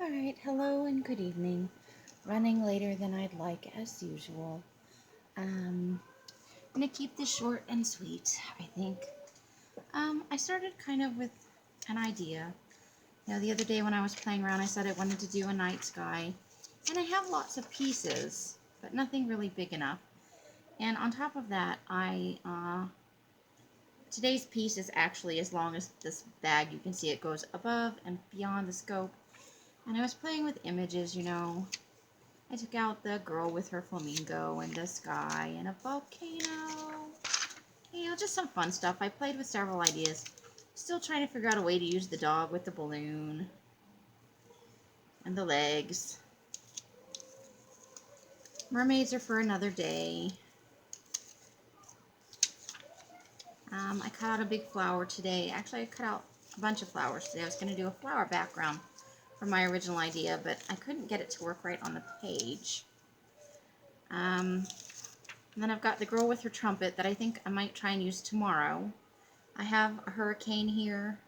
Alright, hello and good evening. Running later than I'd like as usual. I'm gonna keep this short and sweet, I think. I started kind of with an idea. The other day when I was playing around, I said I wanted to do a night sky. And I have lots of pieces, but nothing really big enough. And on top of that, today's piece is actually as long as this bag. You can see it goes above and beyond the scope. And I was playing with images, I took out the girl with her flamingo and the sky and a volcano. Just some fun stuff. I played with several ideas. Still trying to figure out a way to use the dog with the balloon and the legs. Mermaids are for another day. I cut out a big flower today. Actually, I cut out a bunch of flowers today. I was going to do a flower background for my original idea, but I couldn't get it to work right on the page. And then I've got the girl with her trumpet that I think I might try and use tomorrow. I have a hurricane here,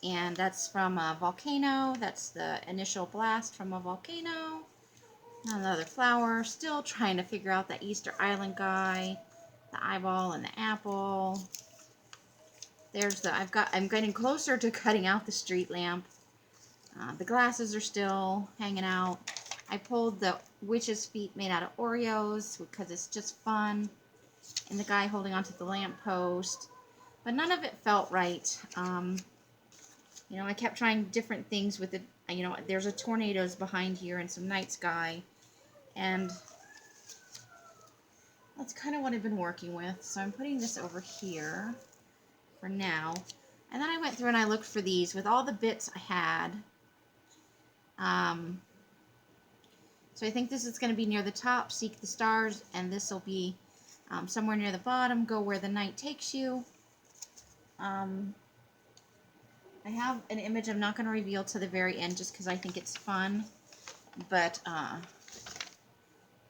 and that's from a volcano. That's the initial blast from a volcano. Another flower. Still trying to figure out the Easter Island guy, the eyeball and the apple. I'm getting closer to cutting out the street lamp. The glasses are still hanging out. I pulled the witch's feet made out of Oreos because it's just fun. And the guy holding onto the lamppost. But none of it felt right. I kept trying different things with it. There's a tornadoes behind here and some night sky. And that's kind of what I've been working with. So I'm putting this over here for now. And then I went through and I looked for these with all the bits I had. So I think this is going to be near the top, seek the stars, and this will be somewhere near the bottom, go where the night takes you. I have an image I'm not going to reveal to the very end just because I think it's fun. But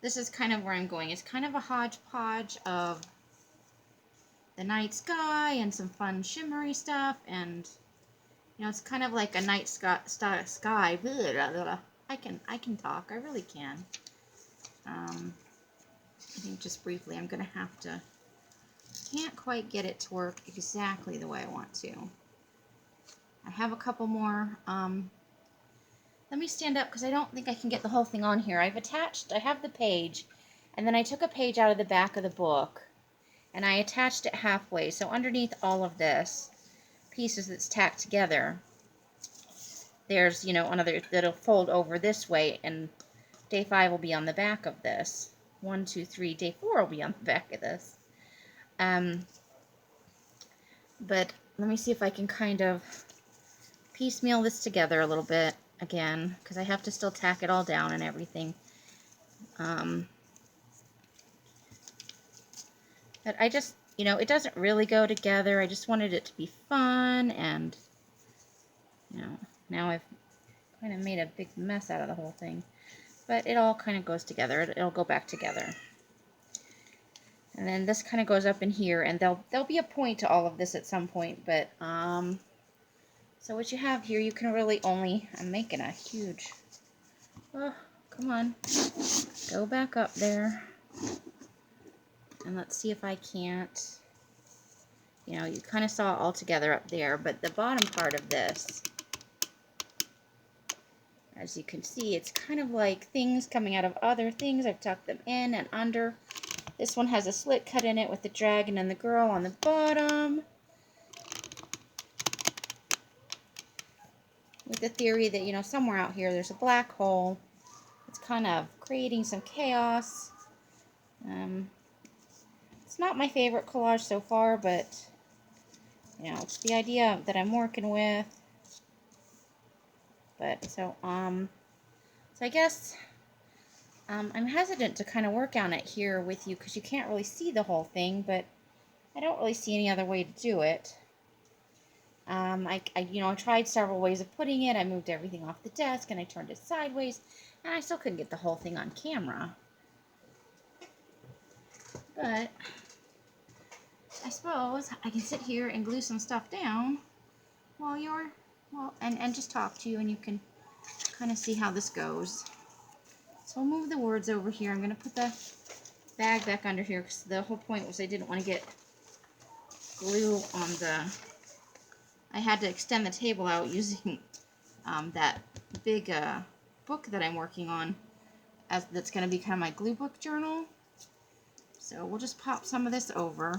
this is kind of where I'm going. It's kind of a hodgepodge of the night sky and some fun shimmery stuff. And, it's kind of like a night sky. Blah, blah, blah. I can talk. I really can. I think just briefly I'm going to have to... Can't quite get it to work exactly the way I want to. I have a couple more. Let me stand up because I don't think I can get the whole thing on here. I have the page, and then I took a page out of the back of the book, and I attached it halfway. So underneath all of this, pieces that's tacked together, there's, another that'll fold over this way, and day 5 will be on the back of this. 1, 2, 3, day 4 will be on the back of this. But let me see if I can kind of piecemeal this together a little bit again, because I have to still tack it all down and everything. But I just, it doesn't really go together. I just wanted it to be fun, and, now I've kind of made a big mess out of the whole thing. But it all kind of goes together. It'll go back together. And then this kind of goes up in here, and there'll be a point to all of this at some point, but, so what you have here, you can really only, I'm making a huge, oh, come on, go back up there, and let's see if I can't, you kind of saw it all together up there, but the bottom part of this, as you can see, it's kind of like things coming out of other things. I've tucked them in and under. This one has a slit cut in it with the dragon and the girl on the bottom. With the theory that, somewhere out here there's a black hole. It's kind of creating some chaos. It's not my favorite collage so far, but, it's the idea that I'm working with. But, so I guess I'm hesitant to kind of work on it here with you because you can't really see the whole thing, but I don't really see any other way to do it. I tried several ways of putting it. I moved everything off the desk and I turned it sideways, and I still couldn't get the whole thing on camera. But I suppose I can sit here and glue some stuff down while and just talk to you, and you can kind of see how this goes. So we'll move the words over here. I'm going to put the bag back under here because the whole point was I didn't want to get glue on the... I had to extend the table out using that big book that I'm working on, as that's going to be kind of my glue book journal. So we'll just pop some of this over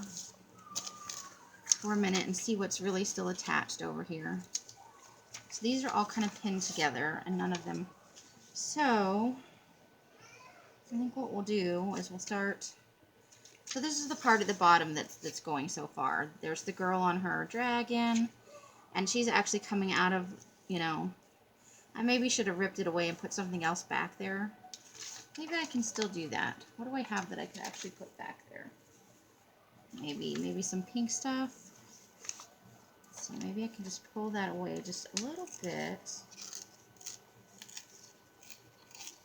for a minute and see what's really still attached over here. So these are all kind of pinned together and none of them. So I think what we'll do is we'll start. So this is the part at the bottom that's going so far. There's the girl on her dragon, and she's actually coming out of, you know, I maybe should have ripped it away and put something else back there. Maybe I can still do that. What do I have that I could actually put back there? Maybe some pink stuff. So maybe I can just pull that away just a little bit.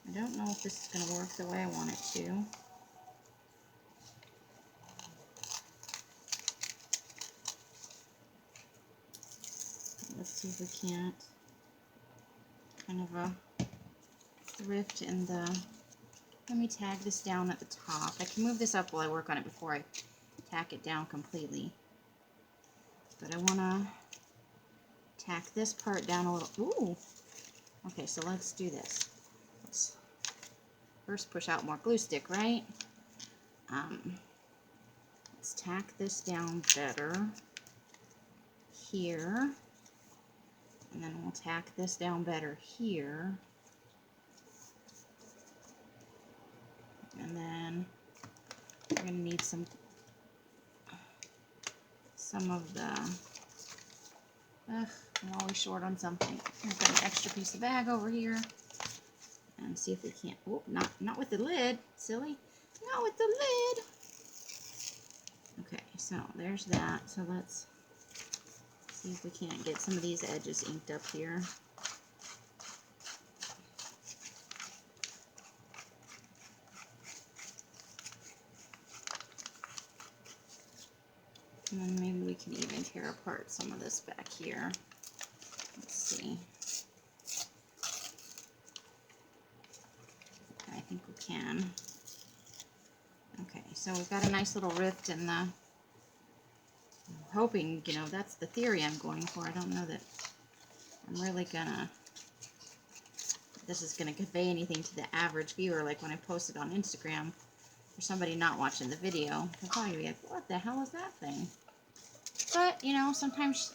I don't know if this is going to work the way I want it to. Let's see if we can't. Kind of a rift in the... Let me tag this down at the top. I can move this up while I work on it before I tack it down completely. But I want to tack this part down a little. Ooh! Okay, so let's do this. Let's first push out more glue stick, right? Let's tack this down better here. And then we'll tack this down better here. And then we're going to need some of the, I'm always short on something. I've got an extra piece of bag over here. And see if we can't, oh, not with the lid, silly. Not with the lid. Okay, so there's that. So let's see if we can't get some of these edges inked up here. And then maybe we can even tear apart some of this back here. Let's see. Okay, I think we can. Okay, so we've got a nice little rift in the... I'm hoping, you know, that's the theory I'm going for. I don't know that I'm really gonna... This is gonna convey anything to the average viewer, like when I post it on Instagram. For somebody not watching the video, they'll probably be like, what the hell is that thing? But, you know, sometimes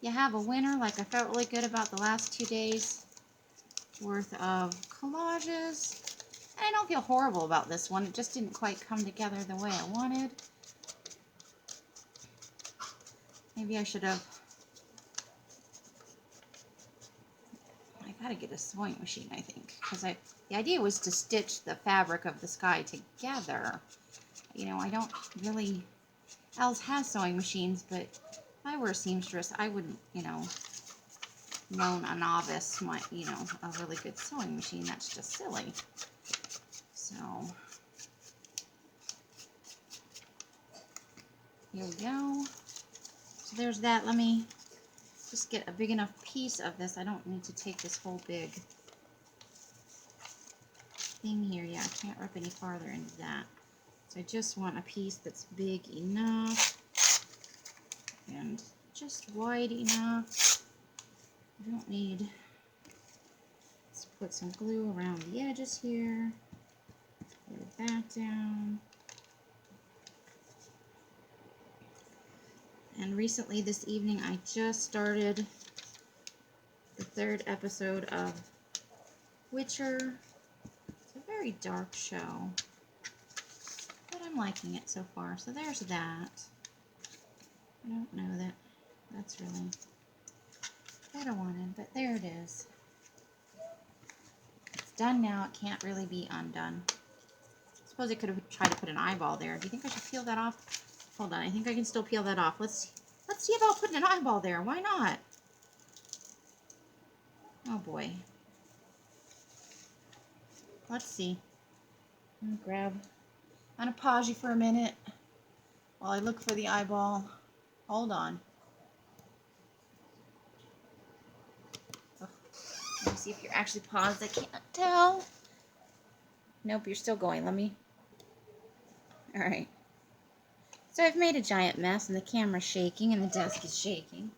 you have a winner. Like, I felt really good about the last 2 days worth of collages. And I don't feel horrible about this one. It just didn't quite come together the way I wanted. Maybe I should have... I gotta get a sewing machine, I think. Because the idea was to stitch the fabric of the sky together. You know, I don't really... Els has sewing machines, but if I were a seamstress, I wouldn't, you know, loan a novice my, you know, a really good sewing machine. That's just silly. So, here we go. So there's that. Let me just get a big enough piece of this. I don't need to take this whole big thing here. Yeah, I can't rip any farther into that. So I just want a piece that's big enough and just wide enough. I don't need... Let's put some glue around the edges here. Glue that down. And recently this evening I just started the 3rd episode of Witcher. It's a very dark show. I'm liking it so far. So there's that. I don't know that that's really what I wanted, but there it is. It's done now. It can't really be undone. I suppose I could have tried to put an eyeball there. Do you think I should peel that off? Hold on. I think I can still peel that off. Let's see about putting an eyeball there. Why not? Oh boy. Let's see. I'm gonna grab... I'm going to pause you for a minute while I look for the eyeball. Hold on. Ugh. Let me see if you're actually paused. I can't tell. Nope, you're still going. Let me. All right. So I've made a giant mess, and the camera's shaking, and the desk is shaking.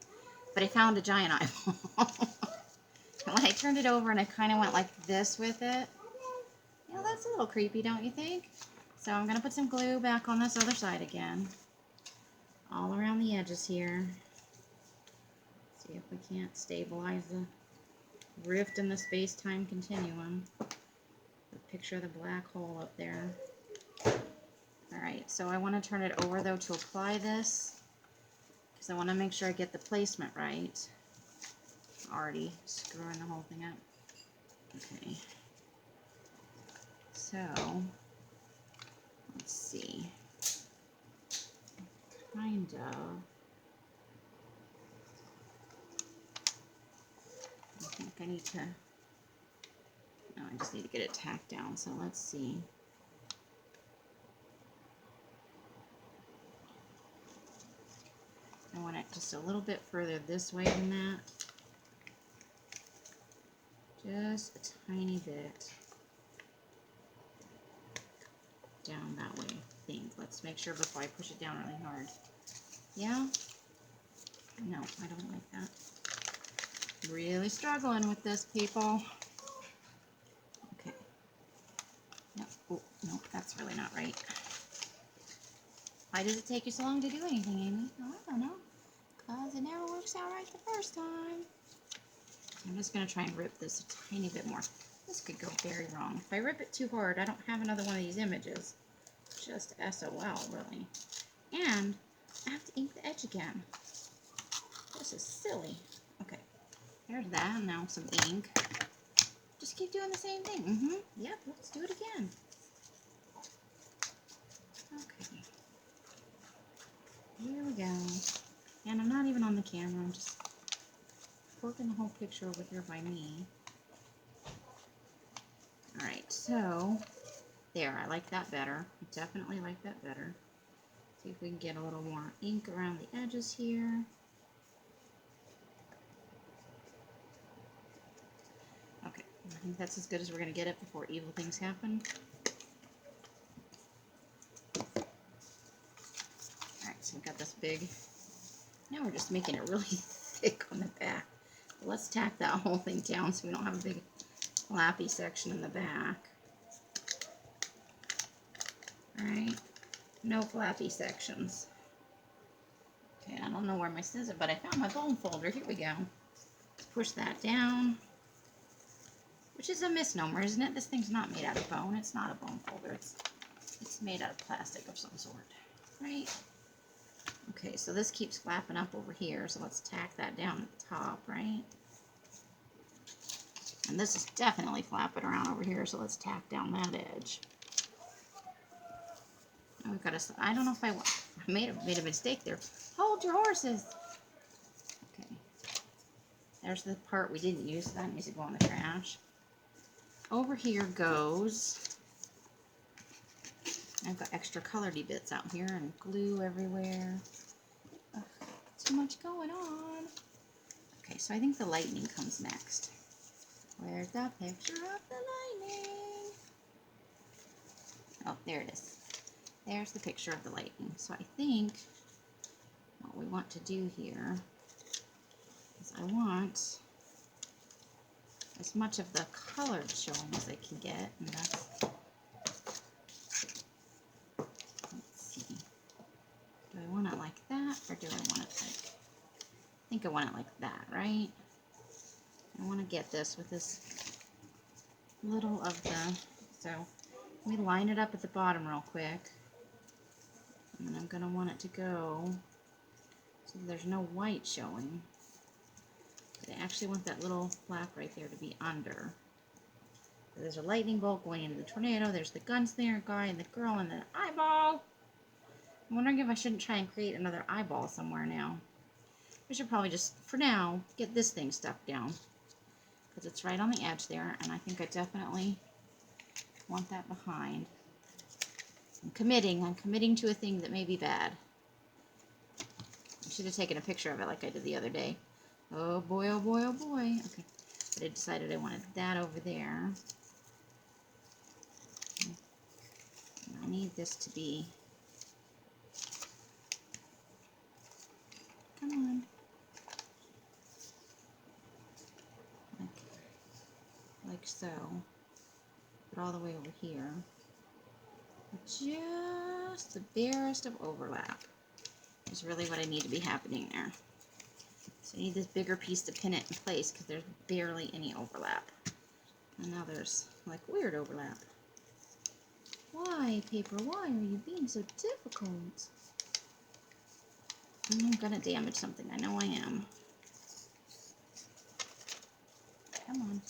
But I found a giant eyeball. And when I turned it over and I kind of went like this with it, you know, that's a little creepy, don't you think? So I'm going to put some glue back on this other side again. All around the edges here. See if we can't stabilize the rift in the space-time continuum. The picture of the black hole up there. Alright, so I want to turn it over though to apply this, because I want to make sure I get the placement right. Already screwing the whole thing up. Okay. So, let's see. Kind of. I think I need to, no, I just need to get it tacked down, so let's see. I want it just a little bit further this way than that. Just a tiny bit. Down that way, I think. Let's make sure before I push it down really hard. Yeah? No, I don't like that. Really struggling with this, people. Okay. No, oh, no, that's really not right. Why does it take you so long to do anything, Amy? Oh, I don't know. Because it never works out right the first time. I'm just going to try and rip this a tiny bit more. This could go very wrong. If I rip it too hard, I don't have another one of these images. Just SOL, really. And I have to ink the edge again. This is silly. Okay, there's that. Now some ink. Just keep doing the same thing. Yep, let's do it again. Okay. Here we go. And I'm not even on the camera. I'm just working the whole picture over here by me. Alright, so there, I like that better. I definitely like that better. See if we can get a little more ink around the edges here. Okay, I think that's as good as we're going to get it before evil things happen. Alright, so we've got this big. Now we're just making it really thick on the back. But let's tack that whole thing down so we don't have a big flappy section in the back. Alright, no flappy sections. Okay, I don't know where my scissors, but I found my bone folder. Here we go. Let's push that down. Which is a misnomer, isn't it? This thing's not made out of bone. It's not a bone folder. It's made out of plastic of some sort. Right? Okay, so this keeps flapping up over here, so let's tack that down at the top, right? And this is definitely flapping around over here, so let's tack down that edge. Now we've got to, I don't know if I made a mistake there. Hold your horses. Okay. There's the part we didn't use, so that needs to go in the trash. Over here goes, I've got extra colored bits out here and glue everywhere. Ugh, too much going on. Okay, so I think the lightning comes next. Where's the picture of the lightning? Oh, there it is. There's the picture of the lightning. So I think what we want to do here is I want as much of the color showing as I can get. And that's, let's see. Do I want it like that, or do I want it like, I think I want it like that, right? I want to get this with this little of the, so let me line it up at the bottom real quick. And I'm going to want it to go so there's no white showing. But I actually want that little flap right there to be under. So there's a lightning bolt going into the tornado. There's the gunslinger guy and the girl and the eyeball. I'm wondering if I shouldn't try and create another eyeball somewhere now. I should probably just, for now, get this thing stuck down. Because it's right on the edge there, and I think I definitely want that behind. I'm committing to a thing that may be bad. I should have taken a picture of it like I did the other day. Oh boy, oh boy, oh boy. Okay, but but I decided I wanted that over there. And I need this to be, come on, like so, but all the way over here. Just the barest of overlap is really what I need to be happening there. So I need this bigger piece to pin it in place because there's barely any overlap. And now there's like weird overlap. Why, paper? Why are you being so difficult? I'm gonna damage something. I know I am. Come on.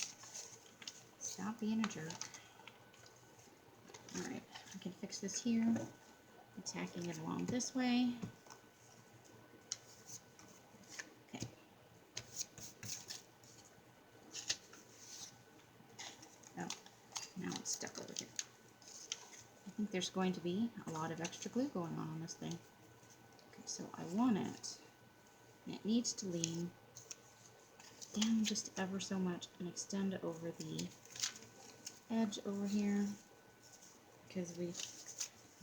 Stop being a jerk. Alright, I can fix this here. Attacking it along this way. Okay. Oh, now it's stuck over here. I think there's going to be a lot of extra glue going on this thing. Okay, so I want it. And it needs to lean down just ever so much and extend over the edge over here. Because we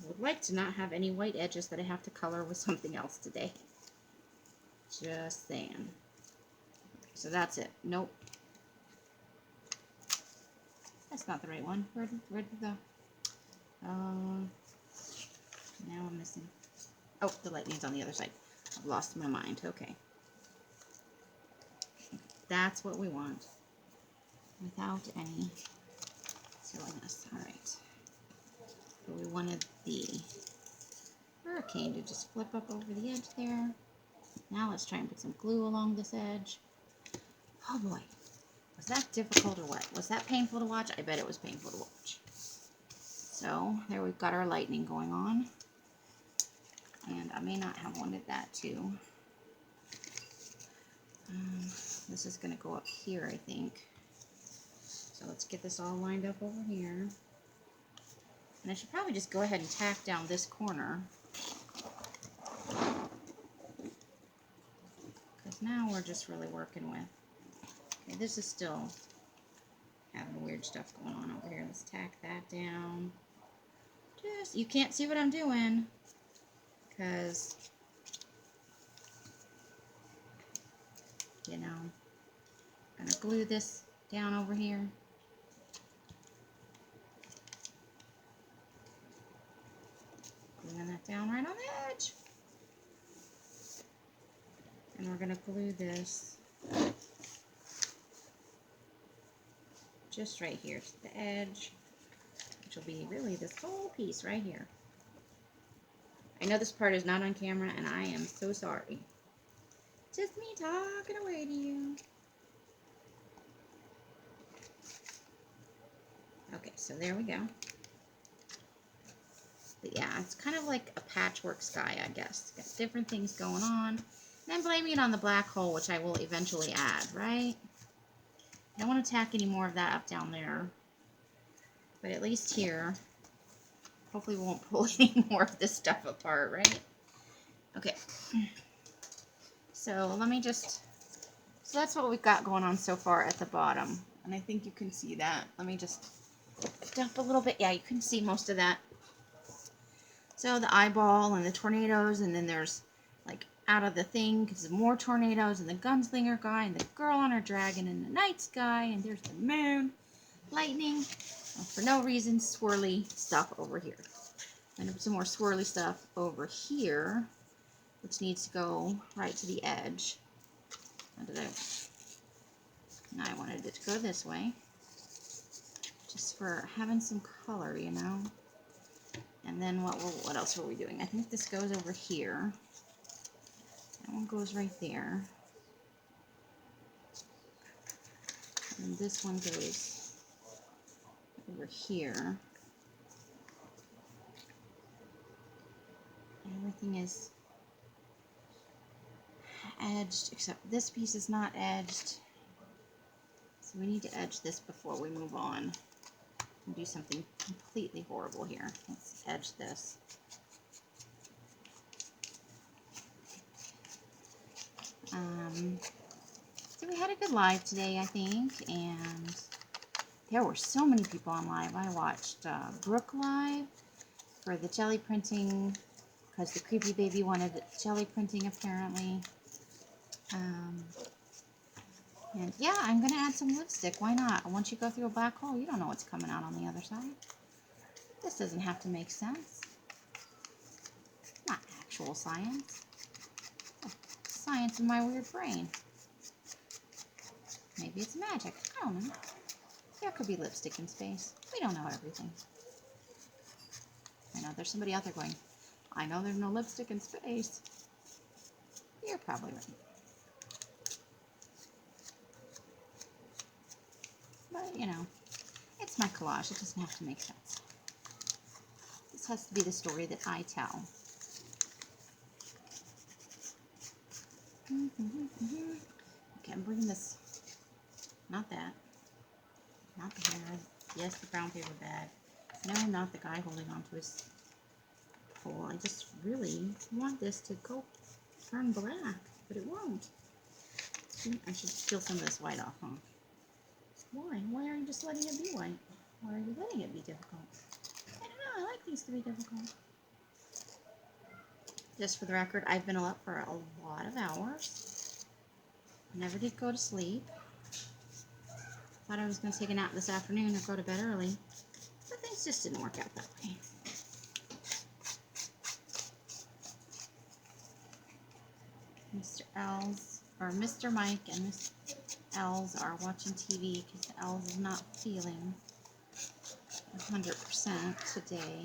would like to not have any white edges that I have to color with something else today. Just saying. So that's it. Nope. That's not the right one. Where did it go? Now I'm missing. Oh, the lightning's on the other side. I've lost my mind. Okay. That's what we want. Without any silliness. Alright. So we wanted the hurricane to just flip up over the edge there. Now let's try and put some glue along this edge. Oh boy. Was that difficult or what? Was that painful to watch? I bet it was painful to watch. So there we've got our lightning going on. And I may not have wanted that too. This is going to go up here, I think. So let's get this all lined up over here. And I should probably just go ahead and tack down this corner. Because now we're just really working with. Okay, this is still having weird stuff going on over here. Let's tack that down. Just, you can't see what I'm doing. Because, you know, I'm going to glue this down over here. Gluing that down right on the edge. And we're going to glue this just right here to the edge, which will be really this whole piece right here. I know this part is not on camera, and I am so sorry. Just me talking away to you. Okay, so there we go. But yeah, it's kind of like a patchwork sky, I guess. Got different things going on. And I'm blaming it on the black hole, which I will eventually add, right? I don't want to tack any more of that up down there. But at least here, hopefully we won't pull any more of this stuff apart, right? Okay. So let me just... So that's what we've got going on so far at the bottom. And I think you can see that. Let me just dump a little bit. Yeah, you can see most of that. So the eyeball and the tornadoes, and then there's like out of the thing because there's more tornadoes, and the gunslinger guy, and the girl on her dragon, and the night sky, and there's the moon, lightning, and for no reason, swirly stuff over here. And some more swirly stuff over here, which needs to go right to the edge. Now I wanted it to go this way, just for having some color, you know. And then what else are we doing? I think this goes over here. That one goes right there. And this one goes over here. And everything is edged, except this piece is not edged. So we need to edge this before we move on and do something completely horrible here. Let's edge this. So we had a good live today, I think, and there were so many people on live. I watched Brooke live for the jelly printing, because the creepy baby wanted jelly printing apparently. And yeah, I'm going to add some lipstick. Why not? Once you go through a black hole, you don't know what's coming out on the other side. This doesn't have to make sense. Not actual science. Science in my weird brain. Maybe it's magic. I don't know. There could be lipstick in space. We don't know everything. I know there's somebody out there going, I know there's no lipstick in space. You're probably right. But, you know, it's my collage. It doesn't have to make sense. This has to be the story that I tell. Okay, I'm bringing this. Not that. Not the hair. Yes, the brown paper bag. No, not the guy holding onto his pole. I just really want this to go turn black, but it won't. I should peel some of this white off, huh? Why? Why aren't you just letting it be white? Why are you letting it be difficult? I don't know. I like things to be difficult. Just for the record, I've been up for a lot of hours. I never did go to sleep. Thought I was going to take a nap this afternoon or go to bed early. But things just didn't work out that way. Mr. L's, or Mr. Mike and Miss L's are watching TV because L's is not feeling 100% today.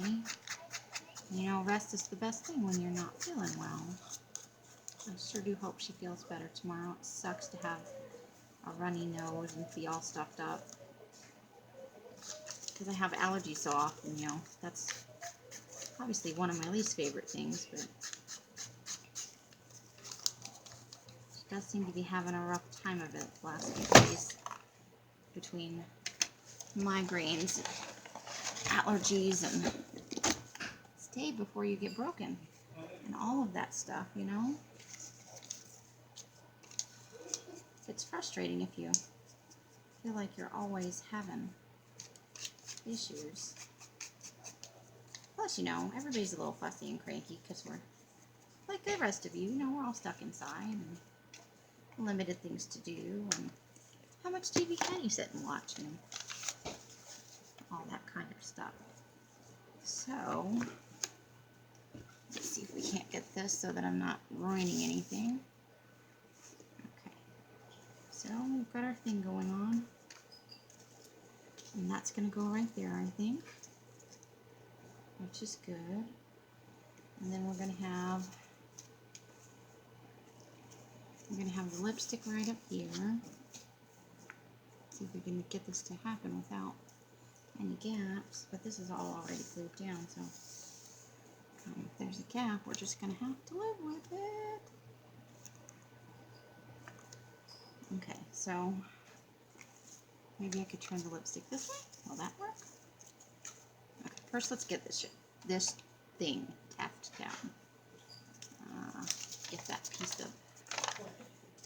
You know, rest is the best thing when you're not feeling well. I sure do hope she feels better tomorrow. It sucks to have a runny nose and be all stuffed up. Because I have allergies so often, you know. That's obviously one of my least favorite things, but she does seem to be having a rough time of it the last few days between migraines, allergies, and stay before you get broken and all of that stuff, you know. It's frustrating if you feel like you're always having issues. Plus, you know, everybody's a little fussy and cranky because we're like the rest of you. You know, we're all stuck inside and limited things to do. And how much TV can you sit and watch and all that kind of stuff. So, let's see if we can't get this so that I'm not ruining anything. Okay. So, we've got our thing going on. And that's going to go right there, I think. Which is good. And then we're going to have the lipstick right up here. See if we can get this to happen without any gaps. But this is all already glued down, so if there's a gap, we're just going to have to live with it. Okay, so maybe I could turn the lipstick this way. Will that work? Okay, first let's get this thing tapped down. Get that piece of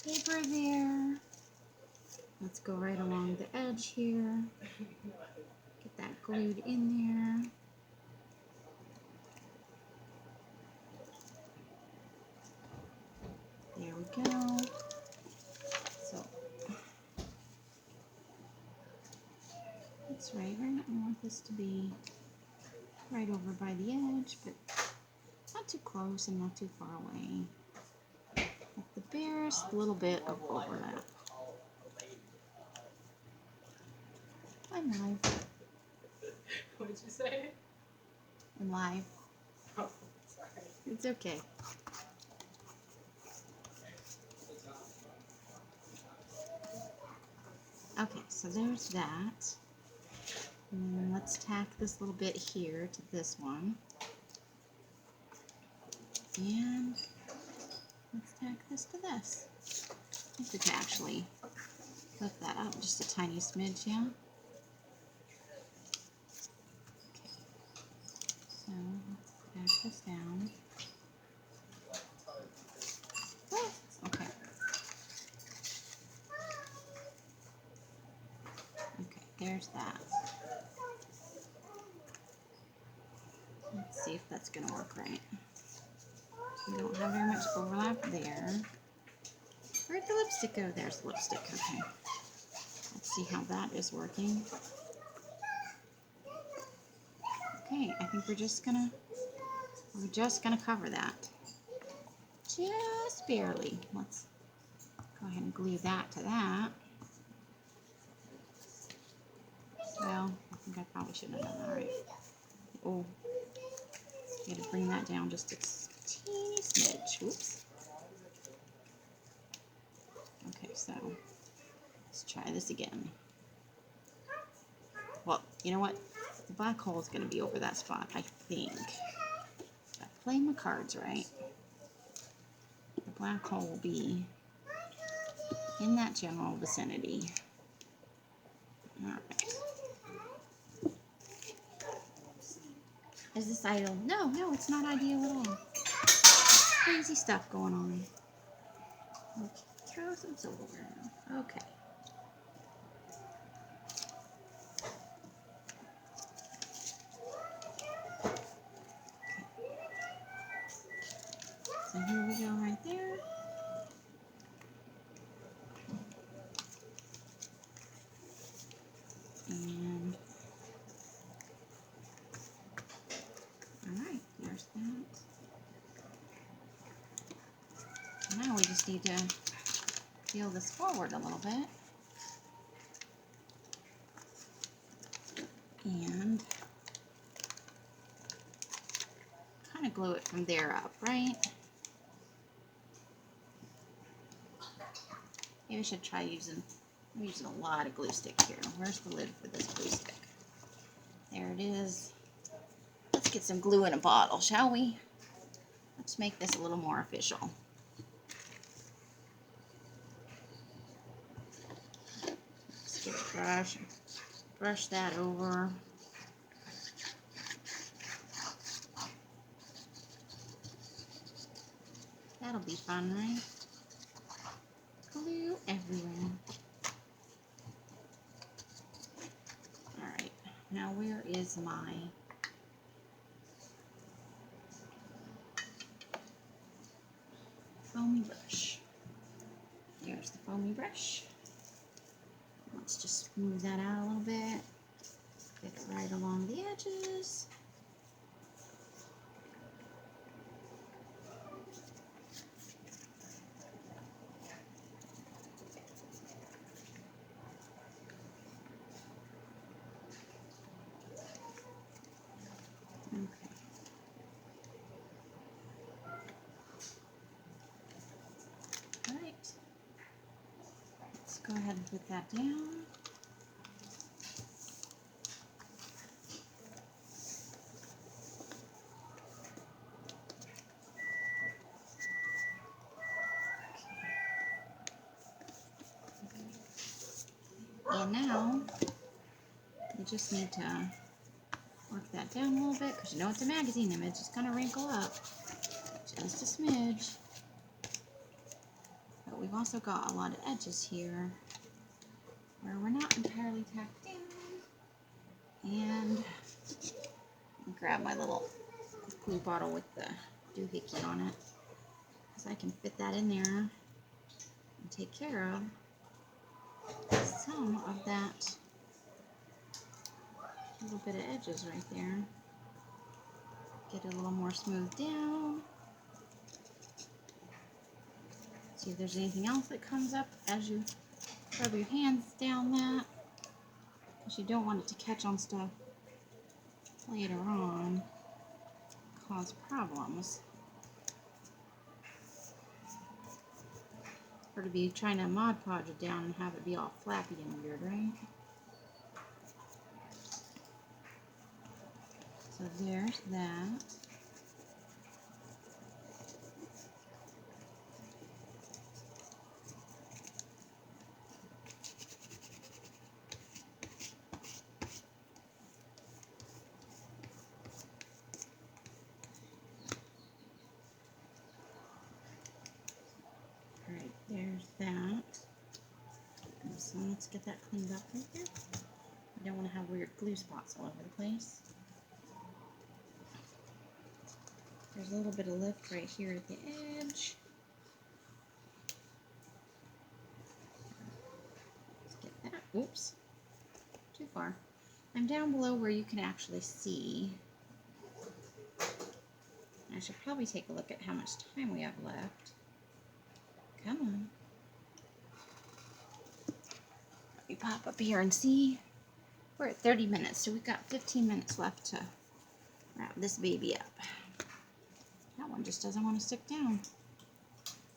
paper there. Let's go right along the edge here. Get that glued in there. There we go. So that's right. I want this to be right over by the edge, but not too close and not too far away. At the barest little bit of overlap. I'm live. What did you say? I'm live. Oh, sorry. It's okay. Okay, so there's that. And then let's tack this little bit here to this one. And let's tack this to this. I think we can actually lift that up just a tiny smidge, yeah? Okay. So let's tack this down. Oh, okay. there's that. Let's see if that's going to work right. We don't have very much overlap there. Where'd the lipstick go? There's the lipstick. Okay. Let's see how that is working. Okay, I think we're just gonna cover that. Just barely. Let's go ahead and glue that to that. Well, I think I probably shouldn't have done that, right? Oh, you gotta bring that down just a teeny smidge. Oops. Okay, so let's try this again. Well, you know what? The black hole is gonna be over that spot, I think. If I play my cards right, the black hole will be in that general vicinity. All right. Is this idle? No, it's not ideal at all. Crazy stuff going on. Let's throw some silverware now. Okay. So here we go right there. And all right, there's that. Now we just need to peel this forward a little bit. And kind of glue it from there up, right? Maybe I should try using, I'm using a lot of glue stick here. Where's the lid for this glue stick? There it is. Let's get some glue in a bottle, shall we? Let's make this a little more official. Let's get a brush and brush that over. That'll be fun, right? Glue everywhere. Alright, now where is my foamy brush? There's the foamy brush. Let's just smooth that out a little bit. Get it right along the edges. Okay. All right. Let's go ahead and put that down. And now we just need to work that down a little bit because you know it's a magazine image. It's going to wrinkle up just a smidge. But we've also got a lot of edges here where we're not entirely tacked down. And I'll grab my little glue bottle with the doohickey on it because I can fit that in there and take care of some of that little bit of edges right there. Get it a little more smoothed down. See if there's anything else that comes up as you rub your hands down that, because you don't want it to catch on stuff later on, cause problems. Or to be trying to Mod Podge it down and have it be all flappy and weird, right? So there's that. Alright, there's that. So let's get that cleaned up right there. I don't want to have weird glue spots all over the place. There's a little bit of lift right here at the edge. Let's get that. Oops. Too far. I'm down below where you can actually see. I should probably take a look at how much time we have left. Come on. Let me pop up here and see. We're at 30 minutes, so we've got 15 minutes left to wrap this baby up. That one just doesn't want to stick down.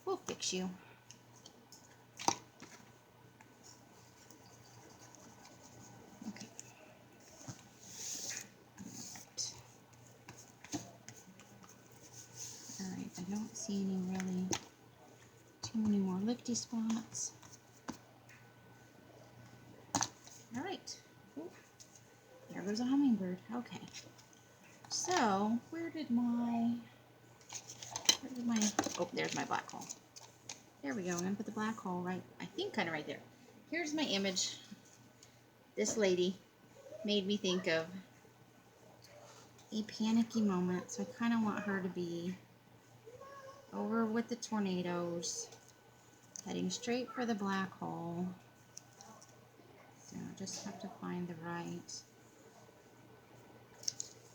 We'll fix you. Okay. Alright, I don't see any really too many more lifty spots. Alright. There goes a hummingbird. Okay. So, where did my, oh, there's my black hole. There we go. I'm going to put the black hole right, I think kind of right there. Here's my image. This lady made me think of a panicky moment. So I kind of want her to be over with the tornadoes, heading straight for the black hole. So I just have to find the right.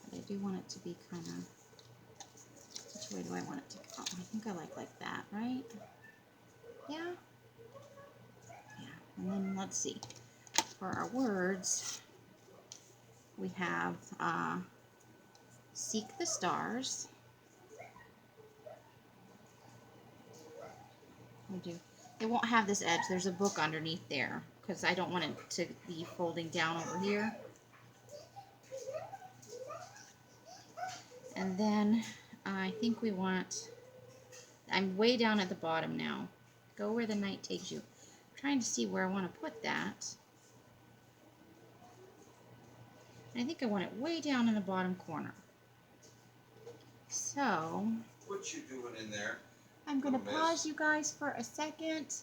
But I do want it to be kind of, which way do I want it to go? I think I like that, right? Yeah? Yeah. And then let's see. For our words, we have seek the stars. We do. It won't have this edge. There's a book underneath there because I don't want it to be folding down over here. And then I think we want, I'm way down at the bottom now. Go where the night takes you. I'm trying to see where I want to put that. I think I want it way down in the bottom corner. So, what you doing in there? I'm going to pause you guys for a second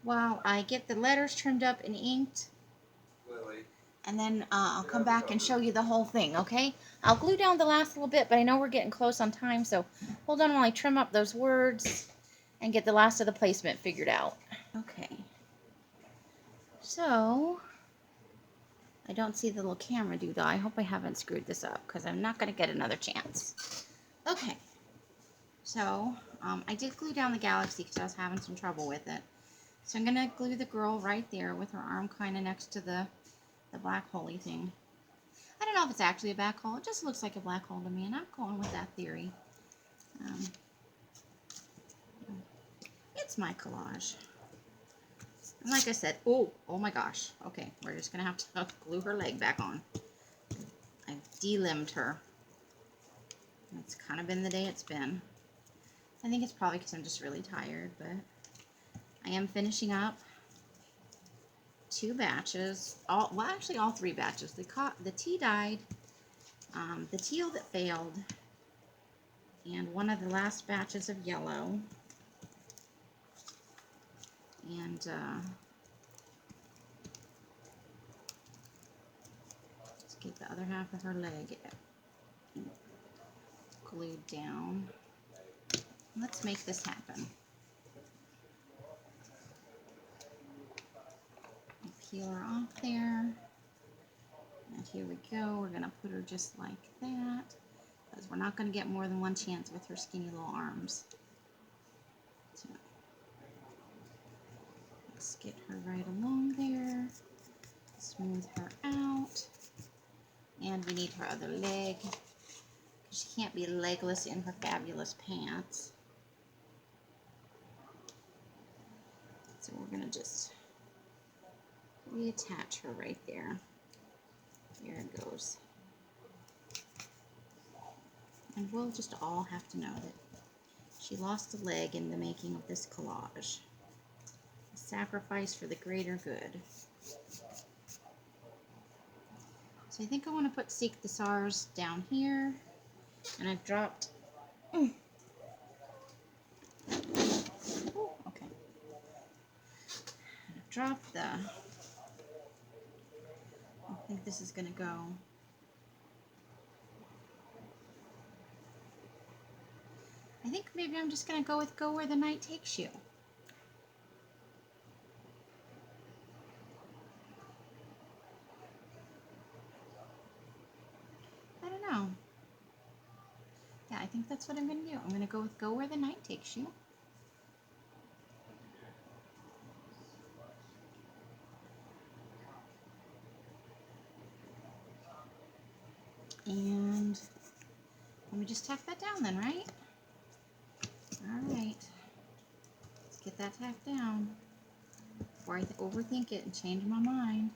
while I get the letters trimmed up and inked. Lily. And then I'll come back and show you the whole thing, okay? I'll glue down the last little bit, but I know we're getting close on time, so hold on while I trim up those words and get the last of the placement figured out. Okay. So, I don't see the little camera doodle. I hope I haven't screwed this up because I'm not going to get another chance. Okay. So, I did glue down the galaxy because I was having some trouble with it. So I'm going to glue the girl right there with her arm kind of next to the black holey thing. I don't know if it's actually a black hole. It just looks like a black hole to me, and I'm going with that theory. It's my collage. And like I said, oh my gosh. Okay, we're just going to have to glue her leg back on. I've de-limbed her. It's kind of been the day it's been. I think it's probably because I'm just really tired, but I am finishing up 2 batches. Actually all 3 batches. The tea dyed, the teal that failed, and one of the last batches of yellow. And let's get the other half of her leg glued down. Let's make this happen. Peel her off there. And here we go. We're going to put her just like that, because we're not going to get more than one chance with her skinny little arms. So let's get her right along there. Smooth her out. And we need her other leg. She can't be legless in her fabulous pants. So we're going to just reattach her right there. There it goes. And we'll just all have to know that she lost a leg in the making of this collage. A sacrifice for the greater good. So I think I want to put Seek the Stars down here. And I've dropped... Ooh, okay. I've dropped the I think this is going to go. I think maybe I'm just going to go with Go Where the Night Takes You. I don't know. Yeah, I think that's what I'm going to do. I'm going to go with Go Where the Night Takes You. And let me just tack that down then, right? All right. Let's get that tacked down before I overthink it and change my mind.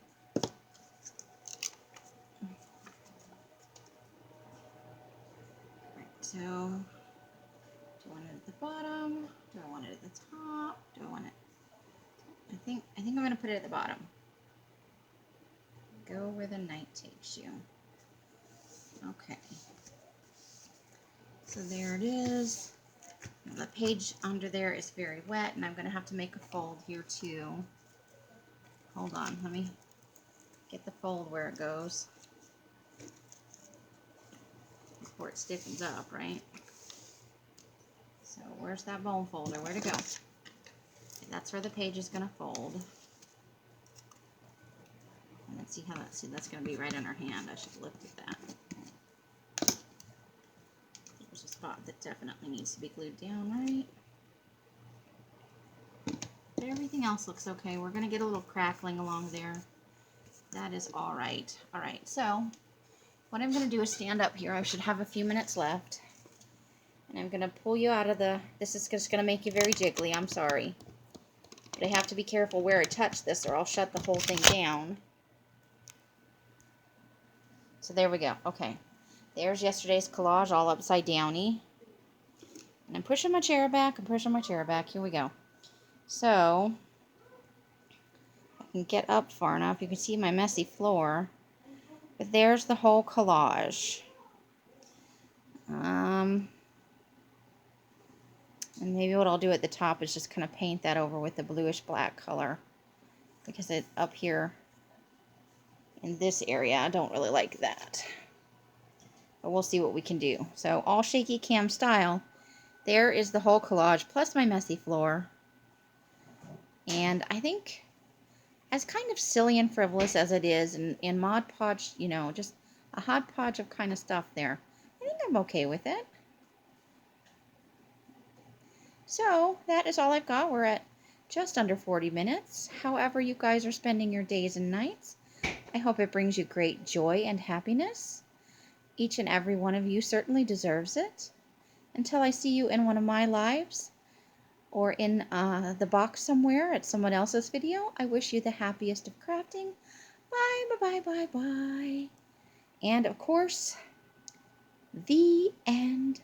Right, so do I want it at the bottom? Do I want it at the top? Do I want it? I think I'm going to put it at the bottom. Go Where the Night Takes You. Okay. So there it is. The page under there is very wet, and I'm going to have to make a fold here too. Hold on, let me get the fold where it goes before it stiffens up, right? So where's that bone folder? Where'd it go? That's where the page is going to fold. And let's see how that's going to be right in our hand. I should look at that. There's a spot that definitely needs to be glued down, right? But everything else looks okay. We're going to get a little crackling along there. That is all right. All right, so what I'm going to do is stand up here. I should have a few minutes left. And I'm going to pull you out of the... This is just going to make you very jiggly. I'm sorry. But I have to be careful where I touch this or I'll shut the whole thing down. So there we go. Okay. There's yesterday's collage all upside downy. And I'm pushing my chair back. I'm pushing my chair back. Here we go. So, I can get up far enough. You can see my messy floor. But there's the whole collage. And maybe what I'll do at the top is just kind of paint that over with the bluish black color. Because it up here in this area, I don't really like that. But we'll see what we can do. So, all shaky cam style. There is the whole collage, plus my messy floor. And I think, as kind of silly and frivolous as it is, and Mod Podge, you know, just a hodgepodge of kind of stuff there, I think I'm okay with it. So, that is all I've got. We're at just under 40 minutes. However you guys are spending your days and nights, I hope it brings you great joy and happiness. Each and every one of you certainly deserves it. Until I see you in one of my lives, or in the box somewhere at someone else's video, I wish you the happiest of crafting. Bye, bye, bye, bye, bye. And, of course, the end.